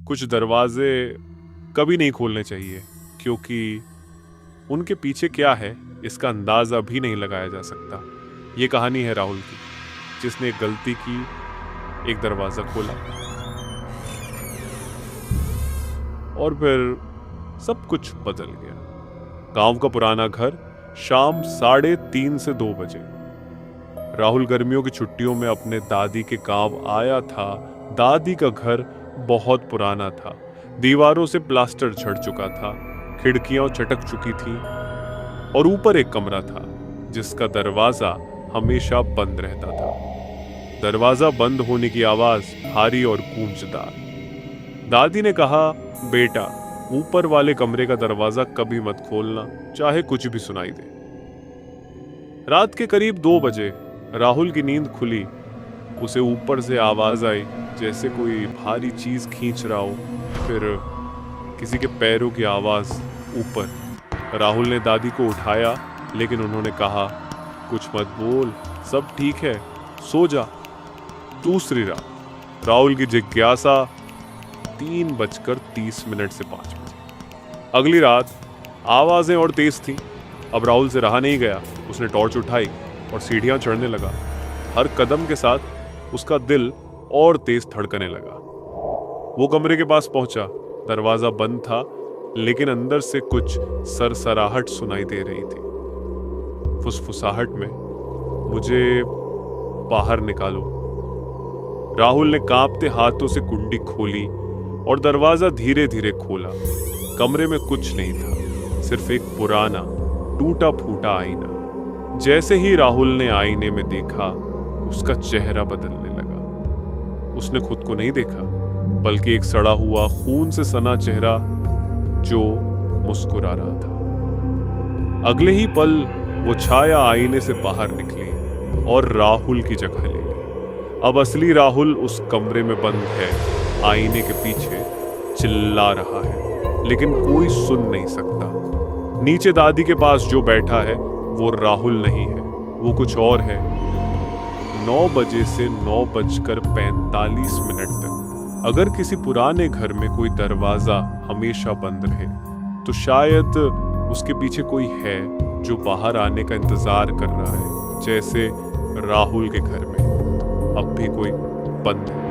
कुछ दरवाजे कभी नहीं खोलने चाहिए, क्योंकि उनके पीछे क्या है इसका अंदाजा भी नहीं लगाया जा सकता। ये कहानी है राहुल की, जिसने एक गलती की, एक दरवाजा खोला और फिर सब कुछ बदल गया। गांव का पुराना घर, शाम 3:30 से 2 बजे। राहुल गर्मियों की छुट्टियों में अपने दादी के गांव आया था। दादी का घर बहुत पुराना था, दीवारों से प्लास्टर झड़ चुका था, खिड़कियां चटक चुकी थी और ऊपर एक कमरा था जिसका दरवाजा हमेशा बंद रहता था। दरवाजा बंद होने की आवाज भारी और गूंजदार। दादी ने कहा, बेटा, ऊपर वाले कमरे का दरवाजा कभी मत खोलना, चाहे कुछ भी सुनाई दे। रात के करीब 2 बजे राहुल की नींद खुली। उसे ऊपर से आवाज आई, जैसे कोई भारी चीज खींच रहा हो, फिर किसी के पैरों की आवाज ऊपर। राहुल ने दादी को उठाया, लेकिन उन्होंने कहा, कुछ मत बोल, सब ठीक है, सो जा। दूसरी रात राहुल की जिज्ञासा 3:30 से 5 बजे। अगली रात आवाजें और तेज थीं। अब राहुल से रहा नहीं गया। उसने टॉर्च उठाई और सीढ़ियां चढ़ने लगा। हर कदम के साथ उसका दिल और तेज धड़कने लगा। वो कमरे के पास पहुंचा। दरवाजा बंद था, लेकिन अंदर से कुछ सरसराहट सुनाई दे रही थी। फुसफुसाहट में, मुझे बाहर निकालो। राहुल ने कांपते हाथों से कुंडी खोली और दरवाजा धीरे धीरे खोला। कमरे में कुछ नहीं था, सिर्फ एक पुराना टूटा फूटा आईना। जैसे ही राहुल ने आईने में देखा, उसका चेहरा बदलने लगा। उसने खुद को नहीं देखा, बल्कि एक सड़ा हुआ खून से सना चेहरा जो मुस्कुरा रहा था। अगले ही पल वो छाया आईने से बाहर निकली और राहुल की जगह ले ली। अब असली राहुल उस कमरे में बंद है, आईने के पीछे चिल्ला रहा है, लेकिन कोई सुन नहीं सकता। नीचे दादी के पास जो बैठा है वो राहुल नहीं है, वो कुछ और है। 9 बजे से 9:45 तक अगर किसी पुराने घर में कोई दरवाजा हमेशा बंद रहे, तो शायद उसके पीछे कोई है जो बाहर आने का इंतजार कर रहा है, जैसे राहुल के घर में अब भी कोई बंद है।